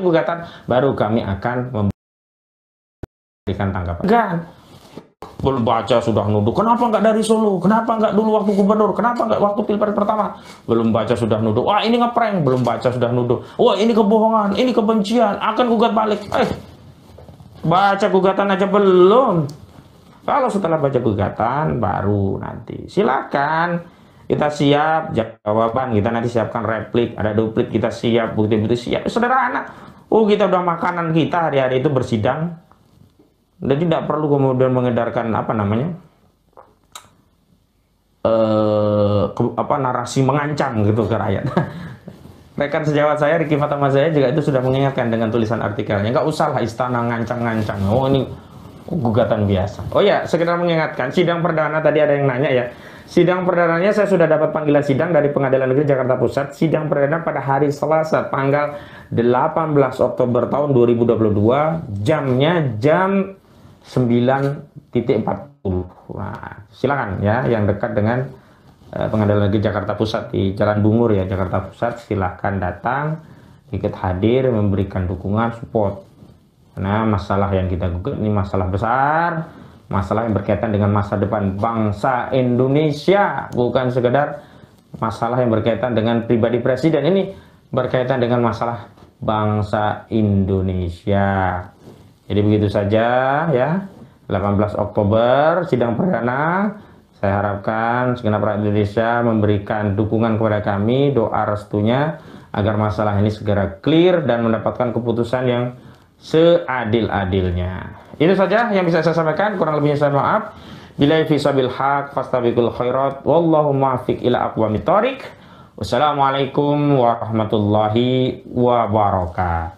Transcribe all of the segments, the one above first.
gugatan, baru kami akan memberikan tanggapan. Enggak. Belum baca sudah nuduh. Kenapa nggak dari Solo? Kenapa nggak dulu waktu gubernur? Kenapa nggak waktu pilpres pertama? Belum baca sudah nuduh. Wah, ini ngeprank. Belum baca sudah nuduh. Wah, ini kebohongan. Ini kebencian. Akan gugat balik. Baca gugatan aja belum. Kalau setelah baca gugatan, baru nanti. Silakan. Kita siap jawaban. Kita nanti siapkan replik. Ada duplik. Kita siap. Bukti-bukti siap. Sederhana. Oh, kita udah makanan kita hari-hari itu bersidang. Dan tidak perlu kemudian mengedarkan narasi mengancam gitu ke rakyat. Rekan sejawat saya Riki Fatama saya juga itu sudah mengingatkan dengan tulisan artikelnya, nggak usah lah istana ngancam-ngancam. Oh, ini gugatan biasa. Oh ya, sekedar mengingatkan, sidang perdana tadi ada yang nanya ya. Sidang perdananya saya sudah dapat panggilan sidang dari Pengadilan Negeri Jakarta Pusat. Sidang perdana pada hari Selasa tanggal 18 Oktober tahun 2022, jamnya jam 9.40. Nah, silakan ya yang dekat dengan Pengadilan Negeri Jakarta Pusat di Jalan Bungur ya, Jakarta Pusat, silahkan datang, ikut hadir, memberikan dukungan, support. Karena masalah yang kita gugat ini masalah besar, masalah yang berkaitan dengan masa depan bangsa Indonesia, bukan sekedar masalah yang berkaitan dengan pribadi presiden. Ini berkaitan dengan masalah bangsa Indonesia. Jadi begitu saja ya, 18 Oktober sidang perdana. Saya harapkan segenap rakyat Indonesia memberikan dukungan kepada kami, doa restunya agar masalah ini segera clear dan mendapatkan keputusan yang seadil-adilnya. Itu saja yang bisa saya sampaikan, kurang lebihnya saya maaf. Billahi fi sabil haq fastabiqul khairat wallahu muwaffiq ila aqwamit thoriq. Wassalamualaikum warahmatullahi wabarakatuh.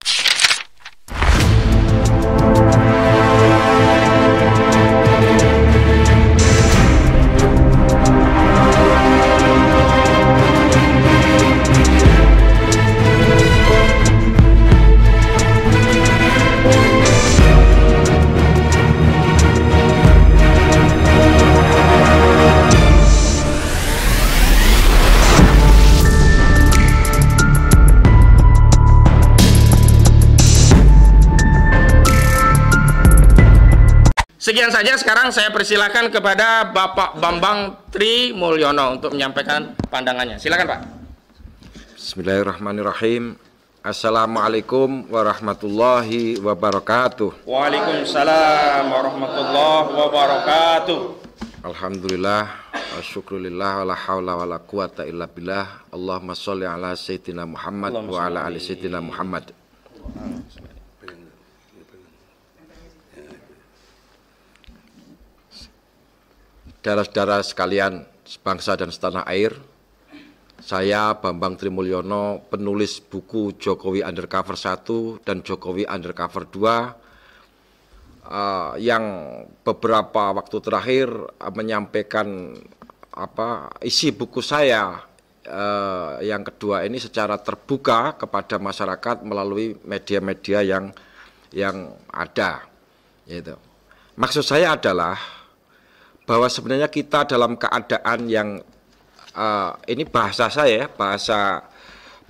Sekian saja, sekarang saya persilakan kepada Bapak Bambang Trimulyono untuk menyampaikan pandangannya. Silakan Pak. Bismillahirrahmanirrahim. Assalamualaikum warahmatullahi wabarakatuh. Waalaikumsalam warahmatullahi wabarakatuh. Alhamdulillah, syukurillah, wala hawla wala quwata illa billah. Allahumma sholli ala sayyidina Muhammad wa ala ali sayyidina Muhammad. Saudara-saudara sekalian sebangsa dan setanah air, saya Bambang Trimulyono, penulis buku Jokowi Undercover 1 dan Jokowi Undercover 2, yang beberapa waktu terakhir menyampaikan isi buku saya yang kedua ini secara terbuka kepada masyarakat melalui media-media yang ada. Gitu. Maksud saya adalah bahwa sebenarnya kita dalam keadaan yang ini bahasa saya,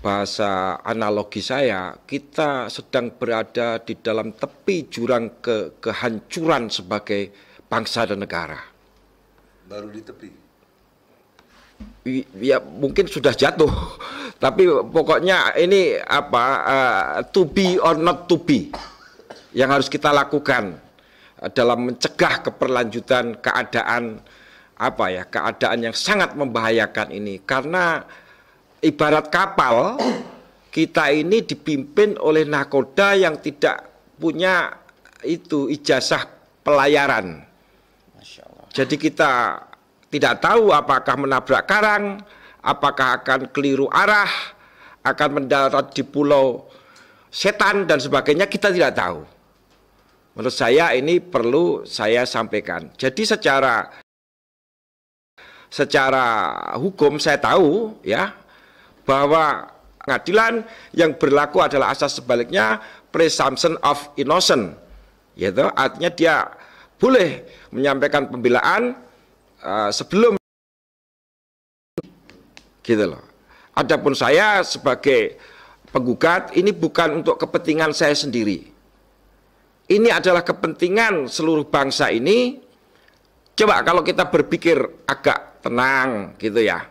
bahasa analogi saya, kita sedang berada di dalam tepi jurang kehancuran sebagai bangsa dan negara. Baru di tepi. Ya mungkin sudah jatuh, tapi pokoknya ini to be or not to be yang harus kita lakukan dalam mencegah keberlanjutan keadaan keadaan yang sangat membahayakan ini. Karena ibarat kapal, kita ini dipimpin oleh nakoda yang tidak punya ijazah pelayaran. Masya Allah. Jadi kita tidak tahu apakah menabrak karang, apakah akan keliru arah, akan mendarat di pulau setan dan sebagainya, kita tidak tahu. Menurut saya ini perlu saya sampaikan. Jadi secara hukum saya tahu ya bahwa pengadilan yang berlaku adalah asas sebaliknya, presumption of innocent. Yaitu artinya dia boleh menyampaikan pembelaan sebelum gitu loh. Adapun saya sebagai penggugat ini bukan untuk kepentingan saya sendiri. Ini adalah kepentingan seluruh bangsa ini. Coba kalau kita berpikir agak tenang gitu ya.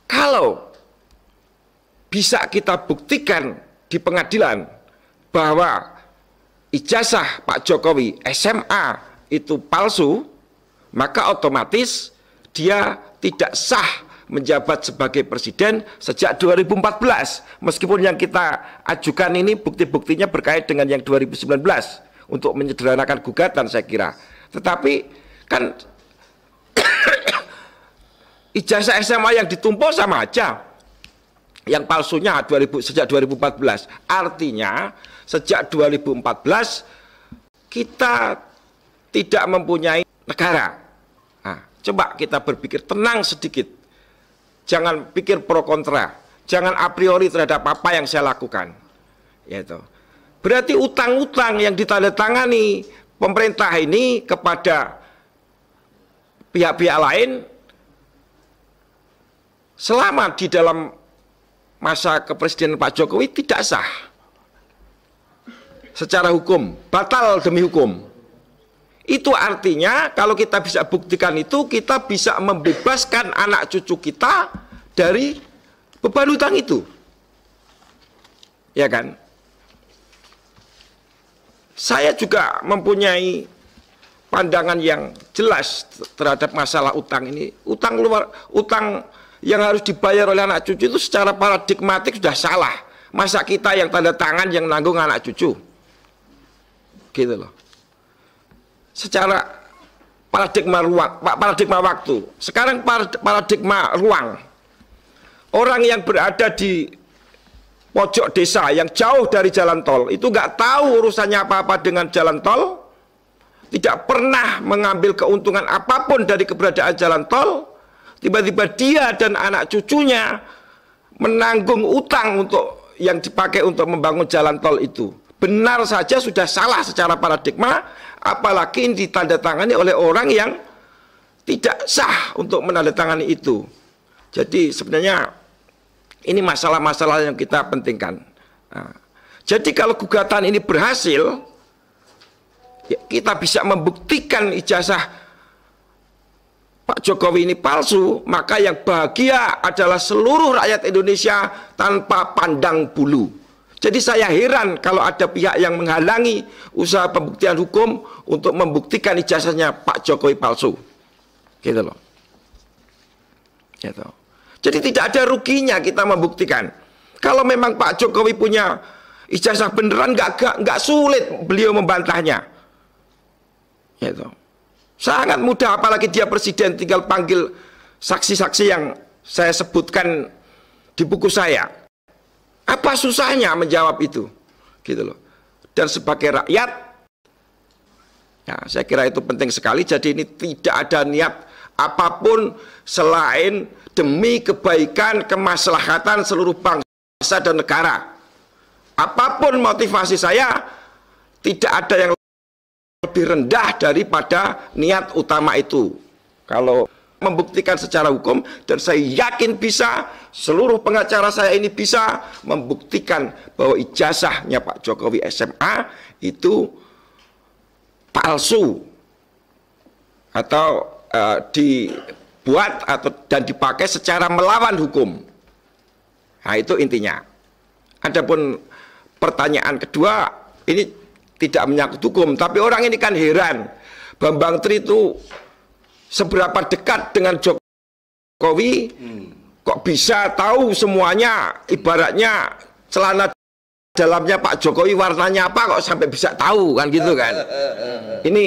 Kalau bisa kita buktikan di pengadilan bahwa ijazah Pak Jokowi SMA itu palsu, maka otomatis dia tidak sah menjabat sebagai presiden sejak 2014. Meskipun yang kita ajukan ini bukti-buktinya berkait dengan yang 2019 untuk menyederhanakan gugatan saya kira. Tetapi kan ijazah SMA yang ditumpuk sama aja. Yang palsunya sejak 2014. Artinya sejak 2014 kita tidak mempunyai negara. Nah, coba kita berpikir tenang sedikit. Jangan pikir pro kontra, jangan a priori terhadap apa yang saya lakukan. Yaitu. Berarti utang-utang yang ditandatangani pemerintah ini kepada pihak-pihak lain selama di dalam masa kepresidenan Pak Jokowi tidak sah. Secara hukum, batal demi hukum. Itu artinya kalau kita bisa buktikan itu, kita bisa membebaskan anak cucu kita dari beban hutang itu. Ya kan? Saya juga mempunyai pandangan yang jelas terhadap masalah utang ini. Utang yang harus dibayar oleh anak cucu itu secara paradigmatik sudah salah. Masa kita yang tanda tangan yang nanggung anak cucu? Gitu loh. Secara paradigma waktu. Sekarang paradigma ruang. Orang yang berada di pojok desa yang jauh dari jalan tol itu nggak tahu urusannya apa-apa dengan jalan tol, tidak pernah mengambil keuntungan apapun dari keberadaan jalan tol. Tiba-tiba dia dan anak cucunya menanggung utang untuk yang dipakai untuk membangun jalan tol itu. Benar saja sudah salah secara paradigma, apalagi ini ditandatangani oleh orang yang tidak sah untuk menandatangani itu. Jadi sebenarnya ini masalah-masalah yang kita pentingkan. Nah, jadi kalau gugatan ini berhasil, ya kita bisa membuktikan ijazah Pak Jokowi ini palsu, maka yang bahagia adalah seluruh rakyat Indonesia tanpa pandang bulu. Jadi saya heran kalau ada pihak yang menghalangi usaha pembuktian hukum untuk membuktikan ijazahnya Pak Jokowi palsu. Gitu loh. Gitu. Jadi tidak ada ruginya kita membuktikan. Kalau memang Pak Jokowi punya ijazah beneran, nggak sulit beliau membantahnya. Gitu. Sangat mudah, apalagi dia presiden, tinggal panggil saksi-saksi yang saya sebutkan di buku saya. Apa susahnya menjawab itu? Gitu loh. Dan sebagai rakyat, ya, saya kira itu penting sekali. Jadi ini tidak ada niat apapun selain demi kebaikan, kemaslahatan seluruh bangsa dan negara. Apapun motivasi saya, tidak ada yang lebih rendah daripada niat utama itu. Kalau membuktikan secara hukum, dan saya yakin bisa, seluruh pengacara saya ini bisa membuktikan bahwa ijazahnya Pak Jokowi SMA itu palsu atau dibuat dan dipakai secara melawan hukum. Nah, itu intinya. Adapun pertanyaan kedua, ini tidak menyangkut hukum, tapi orang ini kan heran, Bambang Tri itu seberapa dekat dengan Jokowi, kok bisa tahu semuanya, ibaratnya celana dalamnya Pak Jokowi warnanya apa kok sampai bisa tahu, kan gitu kan. Ini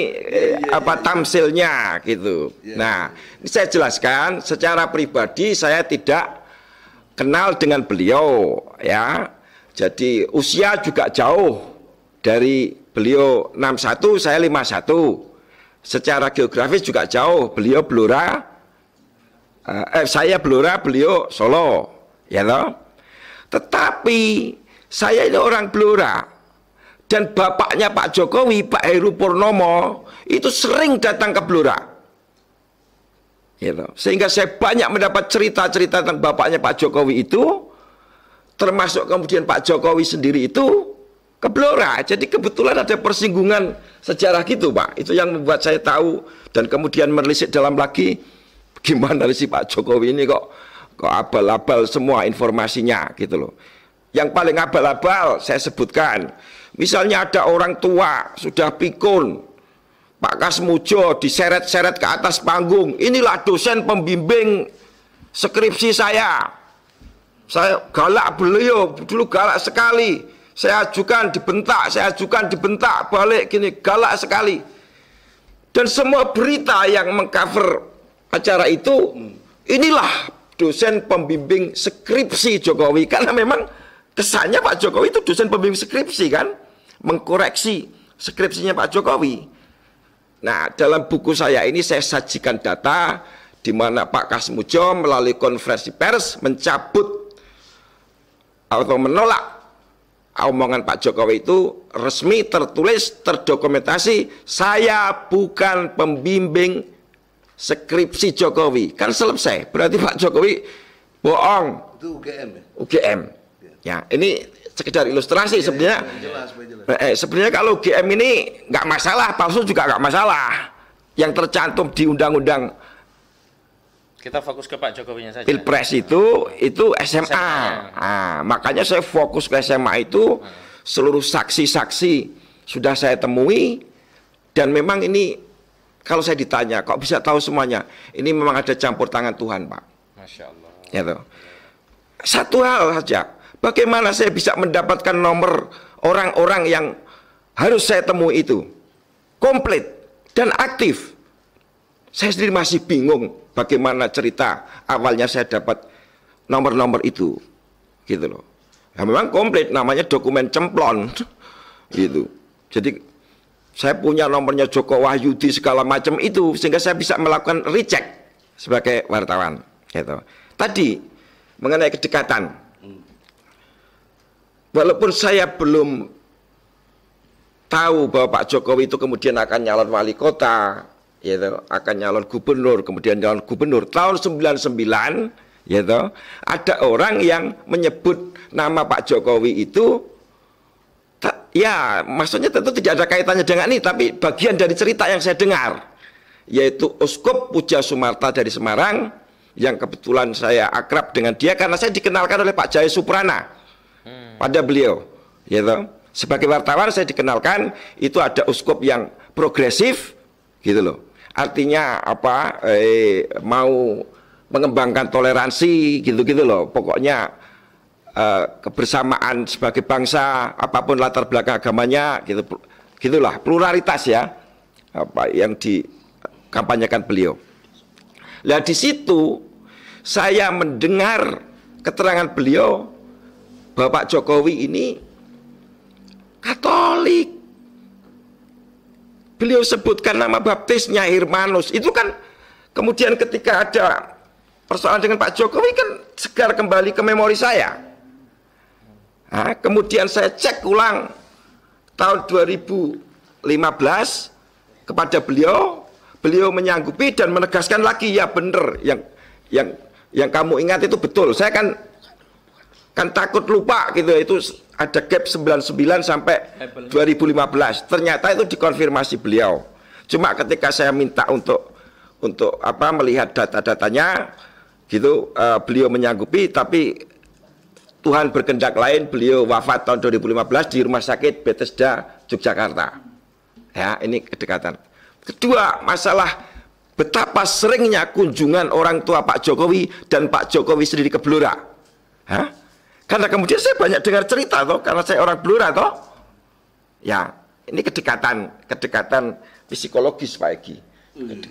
apa tamsilnya gitu. Nah, ini saya jelaskan secara pribadi, saya tidak kenal dengan beliau ya. Jadi usia juga jauh dari beliau 61, saya 51. Secara geografis juga jauh, beliau Blora, saya Blora, beliau Solo, ya loh. Tetapi saya ini orang Blora, dan bapaknya Pak Jokowi, Pak Heru Purnomo, itu sering datang ke Blora, ya loh. Sehingga saya banyak mendapat cerita-cerita tentang bapaknya Pak Jokowi itu termasuk kemudian Pak Jokowi sendiri itu ke Blora. Jadi kebetulan ada persinggungan sejarah gitu Pak. Itu yang membuat saya tahu dan kemudian menelisik dalam lagi gimana sih Pak Jokowi ini kok abal-abal semua informasinya gitu loh. Yang paling abal-abal saya sebutkan, misalnya ada orang tua sudah pikun, Pak Kasmujo diseret-seret ke atas panggung, inilah dosen pembimbing skripsi saya galak beliau, dulu galak sekali, saya ajukan dibentak, balik gini, galak sekali. Dan semua berita yang mengcover acara itu, inilah dosen pembimbing skripsi Jokowi, karena memang kesannya Pak Jokowi itu dosen pembimbing skripsi kan, mengkoreksi skripsinya Pak Jokowi. Nah, dalam buku saya ini saya sajikan data di mana Pak Kasmujo melalui konferensi pers mencabut atau menolak omongan Pak Jokowi itu resmi, tertulis, terdokumentasi, saya bukan pembimbing skripsi Jokowi. Kan selesai, berarti Pak Jokowi bohong. Itu UGM ya? UGM. Ya, ini sekedar ilustrasi sebenarnya. Sebenarnya kalau UGM ini nggak masalah, palsu juga nggak masalah. Yang tercantum di undang-undang Kita fokus ke Pak Jokowinya saja. Pilpres itu SMA. Nah, makanya saya fokus ke SMA itu, seluruh saksi-saksi sudah saya temui, dan memang ini kalau saya ditanya kok bisa tahu semuanya, ini memang ada campur tangan Tuhan Pak. Masya Allah. Gitu. Satu hal saja, bagaimana saya bisa mendapatkan nomor orang-orang yang harus saya temui itu komplit dan aktif. Saya sendiri masih bingung bagaimana cerita awalnya saya dapat nomor-nomor itu, gitu loh. Ya memang komplit, namanya dokumen cemplon, gitu. Jadi saya punya nomornya Joko Wahyudi segala macam itu, sehingga saya bisa melakukan recheck sebagai wartawan, gitu. Tadi mengenai kedekatan, walaupun saya belum tahu bahwa Pak Jokowi itu kemudian akan nyalon wali kota, gitu, akan nyalon gubernur, kemudian nyalon gubernur tahun 99, gitu, ada orang yang menyebut nama Pak Jokowi itu, ya maksudnya tentu tidak ada kaitannya dengan ini, tapi bagian dari cerita yang saya dengar, yaitu Uskup Puja Sumarta dari Semarang, yang kebetulan saya akrab dengan dia karena saya dikenalkan oleh Pak Jaya Suprana pada beliau, gitu. Sebagai wartawan saya dikenalkan itu ada uskup yang progresif, gitu loh. Artinya apa? Mau mengembangkan toleransi, gitu-gitu loh. Pokoknya kebersamaan sebagai bangsa, apapun latar belakang agamanya, gitu, gitulah. Pluralitas ya, apa yang dikampanyekan beliau. Nah di situ saya mendengar keterangan beliau bahwa Pak Jokowi ini Katolik. Beliau sebutkan nama baptisnya Hermanus. Itu kan kemudian ketika ada persoalan dengan Pak Jokowi kan segar kembali ke memori saya. Nah, kemudian saya cek ulang tahun 2015 kepada beliau, beliau menyanggupi dan menegaskan lagi, ya benar yang kamu ingat itu betul. Saya kan takut lupa gitu, itu ada gap 99 sampai 2015. Ternyata itu dikonfirmasi beliau. Cuma ketika saya minta untuk apa melihat data-datanya gitu, beliau menyanggupi, tapi Tuhan berkehendak lain, beliau wafat tahun 2015 di Rumah Sakit Bethesda Yogyakarta. Ya, ini kedekatan. Kedua, masalah betapa seringnya kunjungan orang tua Pak Jokowi dan Pak Jokowi sendiri ke Blora. Hah? Karena kemudian saya banyak dengar cerita toh, karena saya orang Blora toh. Ya, ini kedekatan psikologis Pak Egi.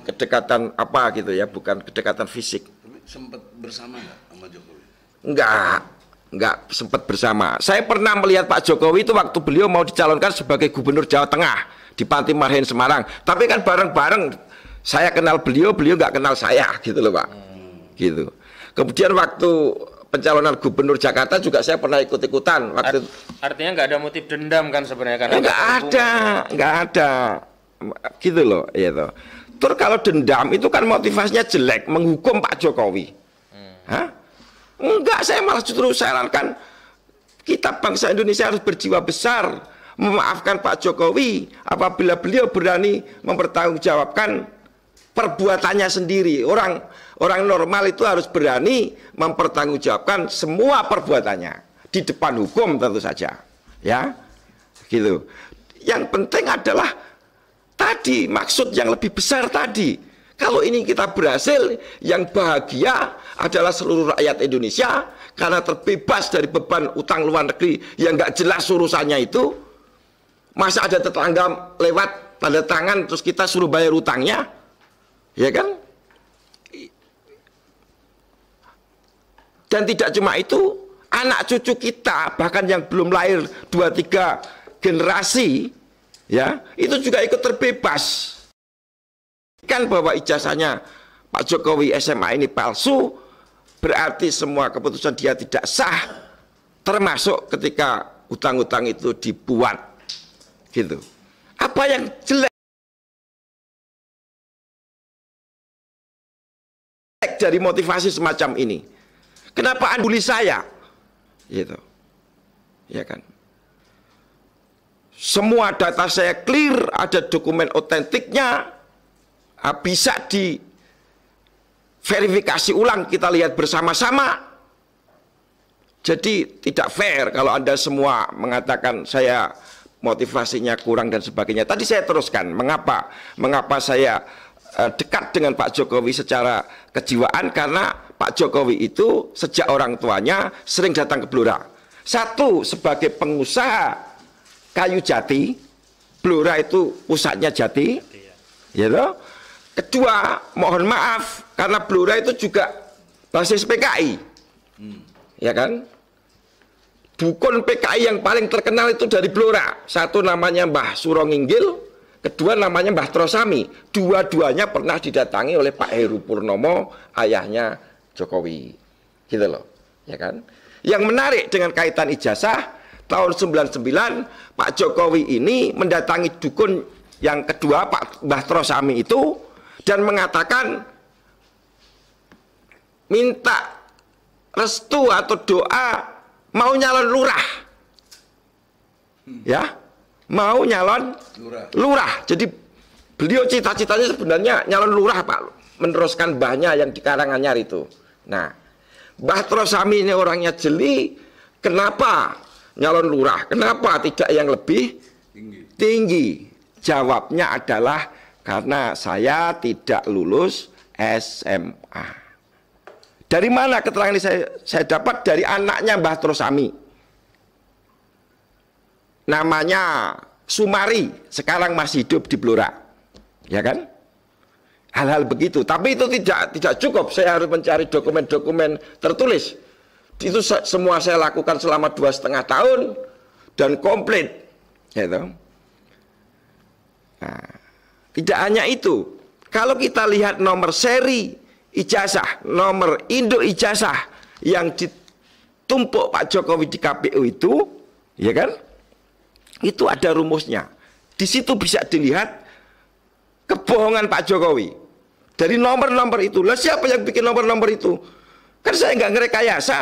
Kedekatan apa gitu ya, bukan kedekatan fisik. Tapi sempat bersama nggak sama Jokowi? Enggak sempat bersama. Saya pernah melihat Pak Jokowi itu waktu beliau mau dicalonkan sebagai gubernur Jawa Tengah di Panti Marhen Semarang. Tapi kan bareng-bareng, saya kenal beliau nggak kenal saya gitu loh Pak. Gitu. Kemudian waktu pencalonan gubernur Jakarta juga saya pernah ikut-ikutan waktu. Artinya nggak ada motif dendam kan sebenarnya kan? Nggak ada, gitu loh, gitu. Terus kalau dendam itu kan motivasinya jelek, menghukum Pak Jokowi. Hah? Enggak, saya malah justru sarankan Kita bangsa Indonesia harus berjiwa besar memaafkan Pak Jokowi apabila beliau berani mempertanggungjawabkan perbuatannya sendiri. Orang normal itu harus berani mempertanggungjawabkan semua perbuatannya di depan hukum tentu saja, ya, gitu. Yang penting adalah tadi maksud yang lebih besar tadi. Kalau ini kita berhasil, yang bahagia adalah seluruh rakyat Indonesia karena terbebas dari beban utang luar negeri yang nggak jelas urusannya itu. Masa ada tetangga lewat tanda tangan terus kita suruh bayar utangnya, ya kan? Dan tidak cuma itu, anak cucu kita bahkan yang belum lahir 2-3 generasi, ya, itu juga ikut terbebas. Kan bahwa ijazahnya Pak Jokowi SMA ini palsu, berarti semua keputusan dia tidak sah, termasuk ketika utang-utang itu dibuat, gitu. Apa yang jelek dari motivasi semacam ini? Kenapa Anda bully saya? Gitu. Ya kan? Semua data saya clear, ada dokumen otentiknya, bisa diverifikasi ulang, kita lihat bersama-sama. Jadi tidak fair kalau Anda semua mengatakan saya motivasinya kurang dan sebagainya. Tadi saya teruskan mengapa saya dekat dengan Pak Jokowi secara kejiwaan, karena Pak Jokowi itu sejak orang tuanya sering datang ke Blora. Satu, sebagai pengusaha kayu jati, Blora itu pusatnya Jati, ya toh. Kedua, mohon maaf karena Blora itu juga basis PKI, ya kan? Dukun PKI yang paling terkenal itu dari Blora. Satu namanya Mbah Suronginggil, kedua namanya Mbah Trosami. Dua-duanya pernah didatangi oleh Pak Heru Purnomo, ayahnya Jokowi, gitu loh, ya kan? Yang menarik dengan kaitan ijazah, tahun 99 Pak Jokowi ini mendatangi dukun yang kedua, Pak Mbah Trosami itu, dan mengatakan minta restu atau doa mau nyalon lurah, ya, mau nyalon lurah. Jadi beliau cita-citanya sebenarnya nyalon lurah, Pak, meneruskan mbahnya yang di Karanganyar itu. Nah, Mbah Trosami ini orangnya jeli. Kenapa nyalon lurah? Kenapa tidak yang lebih tinggi? Jawabnya adalah karena saya tidak lulus SMA. Dari mana keterangan ini saya dapat? Dari anaknya Mbah Trosami. Namanya Sumari, sekarang masih hidup di Blora. Ya kan? Hal-hal begitu. Tapi itu tidak cukup. Saya harus mencari dokumen-dokumen tertulis. Itu semua saya lakukan selama 2,5 tahun dan komplit. Gitu. Nah, tidak hanya itu. Kalau kita lihat nomor seri ijazah, nomor induk ijazah yang ditumpuk Pak Jokowi di KPU itu, ya kan? Itu ada rumusnya. Di situ bisa dilihat kebohongan Pak Jokowi. Dari nomor-nomor itu. Lah siapa yang bikin nomor-nomor itu? Kan saya nggak ngerekayasa.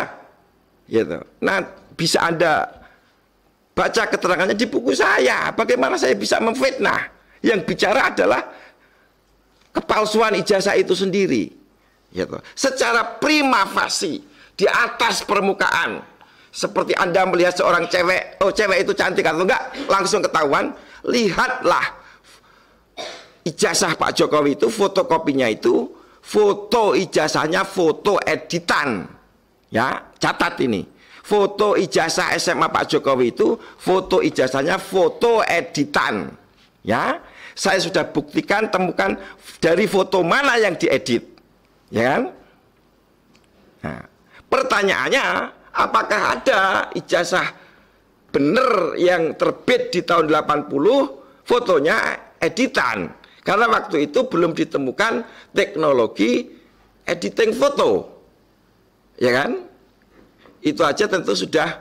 Gitu. Nah, bisa Anda baca keterangannya di buku saya. Bagaimana saya bisa memfitnah? Yang bicara adalah kepalsuan ijazah itu sendiri. Gitu. Secara prima facie, di atas permukaan, seperti Anda melihat seorang cewek, oh cewek itu cantik atau enggak, langsung ketahuan. Lihatlah ijazah Pak Jokowi itu, fotokopinya itu, foto ijazahnya foto editan. Ya, catat ini. Foto ijazah SMA Pak Jokowi itu, foto ijazahnya foto editan. Ya, saya sudah buktikan, temukan dari foto mana yang diedit. Ya kan? Nah, pertanyaannya, apakah ada ijazah bener yang terbit di tahun 80, fotonya editan? Karena waktu itu belum ditemukan teknologi editing foto. Ya kan? Itu aja tentu sudah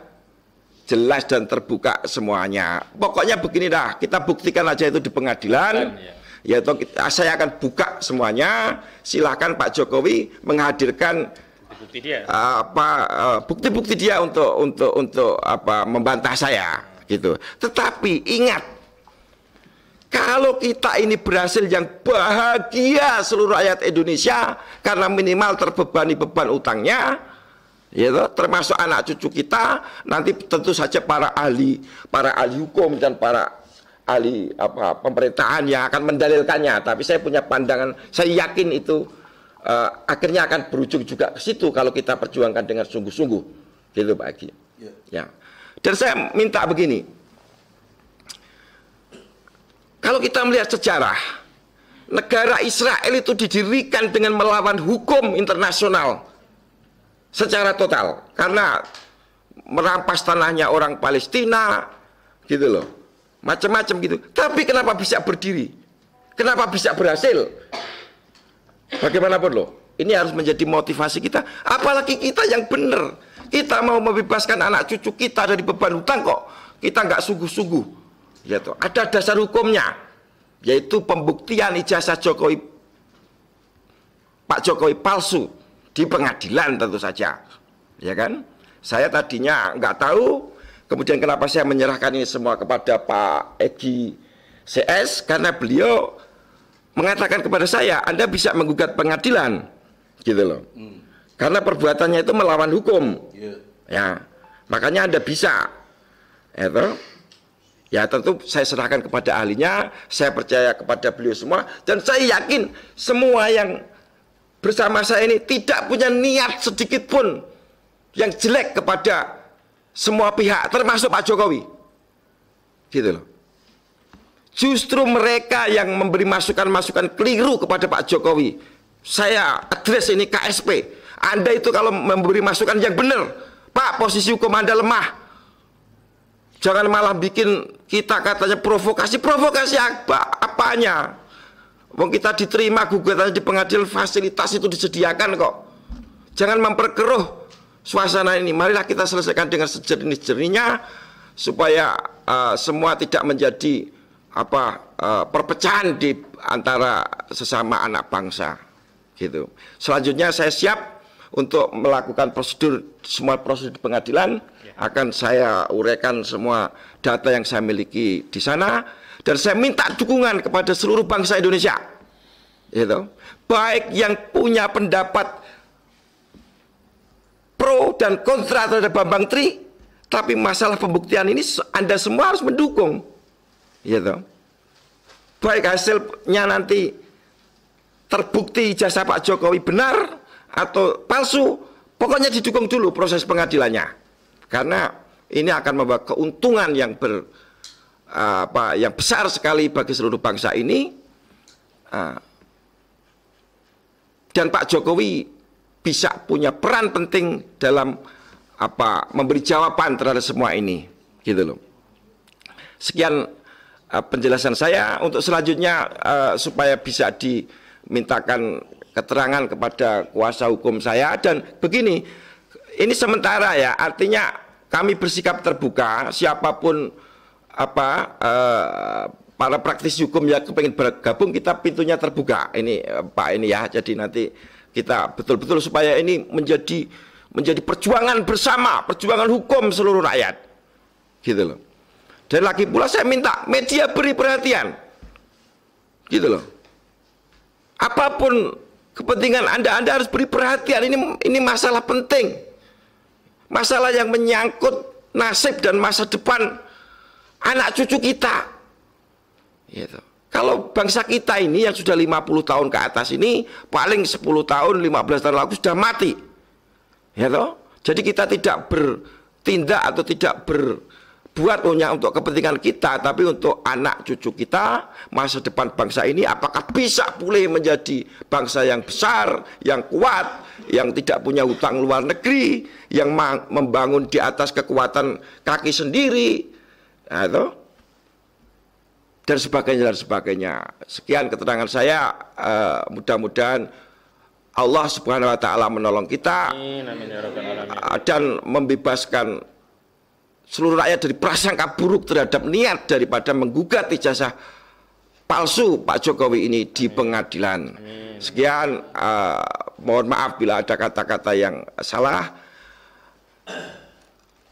jelas dan terbuka semuanya. Pokoknya begini dah, kita buktikan aja itu di pengadilan. Yaitu saya akan buka semuanya. Silahkan Pak Jokowi menghadirkan bukti dia. Bukti-bukti dia untuk apa membantah saya gitu. Tetapi ingat, kalau kita ini berhasil, yang bahagia seluruh rakyat Indonesia karena minimal terbebani beban utangnya, gitu, termasuk anak cucu kita, nanti tentu saja para ahli hukum dan para ahli pemerintahan yang akan mendalilkannya. Tapi saya punya pandangan, saya yakin itu akhirnya akan berujung juga ke situ kalau kita perjuangkan dengan sungguh-sungguh, gitu Pak Agi. Ya. Dan saya minta begini. Kalau kita melihat sejarah, negara Israel itu didirikan dengan melawan hukum internasional secara total, karena merampas tanahnya orang Palestina, gitu loh, macam-macam gitu. Tapi kenapa bisa berdiri? Kenapa bisa berhasil? Bagaimanapun loh, ini harus menjadi motivasi kita. Apalagi kita yang benar, kita mau membebaskan anak cucu kita dari beban hutang kok kita nggak sungguh-sungguh. Gitu. Ada dasar hukumnya, yaitu pembuktian ijazah Pak Jokowi palsu di pengadilan tentu saja, ya kan? Saya tadinya nggak tahu, kemudian kenapa saya menyerahkan ini semua kepada Pak Egy CS, karena beliau mengatakan kepada saya, Anda bisa menggugat pengadilan, gitu loh, karena perbuatannya itu melawan hukum, ya, makanya Anda bisa, itu. Ya tentu saya serahkan kepada ahlinya, saya percaya kepada beliau semua, dan saya yakin semua yang bersama saya ini tidak punya niat sedikit pun yang jelek kepada semua pihak, termasuk Pak Jokowi. Gitu loh. Justru mereka yang memberi masukan-masukan keliru kepada Pak Jokowi. Saya address ini KSP. Anda itu kalau memberi masukan yang benar, Pak, posisi hukum Anda lemah. Jangan malah bikin kita katanya provokasi apanya? Wong kita diterima gugatannya di pengadilan, fasilitas itu disediakan kok. Jangan memperkeruh suasana ini. Marilah kita selesaikan dengan sejernih-jernihnya supaya semua tidak menjadi perpecahan di antara sesama anak bangsa. Gitu. Selanjutnya saya siap untuk melakukan semua prosedur di pengadilan. Akan saya uraikan semua data yang saya miliki di sana, dan saya minta dukungan kepada seluruh bangsa Indonesia, gitu. Baik yang punya pendapat pro dan kontra terhadap Bambang Tri, tapi masalah pembuktian ini Anda semua harus mendukung, gitu. Baik hasilnya nanti terbukti ijazah Pak Jokowi benar atau palsu, pokoknya didukung dulu proses pengadilannya. Karena ini akan membawa keuntungan yang besar sekali bagi seluruh bangsa ini, dan Pak Jokowi bisa punya peran penting dalam memberi jawaban terhadap semua ini, gitu loh. Sekian penjelasan saya. Untuk selanjutnya supaya bisa dimintakan keterangan kepada kuasa hukum saya, dan begini, ini sementara ya, artinya kami bersikap terbuka, siapapun para praktisi hukum yang kepengen bergabung, kita pintunya terbuka. Ini Pak ini ya, jadi nanti kita betul-betul supaya ini menjadi perjuangan bersama, perjuangan hukum seluruh rakyat, gitu loh. Dan lagi pula saya minta media beri perhatian, gitu loh. Apapun kepentingan Anda harus beri perhatian. Ini masalah penting. Masalah yang menyangkut nasib dan masa depan anak cucu kita, gitu. Kalau bangsa kita ini yang sudah 50 tahun ke atas ini, paling 10 tahun, 15 tahun lalu sudah mati, gitu. Jadi kita tidak bertindak atau tidak berbuat hanya untuk kepentingan kita, tapi untuk anak cucu kita, masa depan bangsa ini apakah bisa pulih menjadi bangsa yang besar, yang kuat, yang tidak punya hutang luar negeri, yang membangun di atas kekuatan kaki sendiri, dan sebagainya dan sebagainya. Sekian keterangan saya. Mudah-mudahan Allah Subhanahu Wa Taala menolong kita, dan membebaskan seluruh rakyat dari prasangka buruk terhadap niat daripada menggugat ijazah palsu Pak Jokowi ini di pengadilan. Sekian, Mohon maaf bila ada kata-kata yang salah.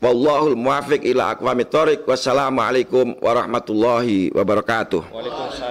Wallahul muwaffiq ila aqwamit thoriq. Wassalamualaikum warahmatullahi wabarakatuh. Waalaikumsalam.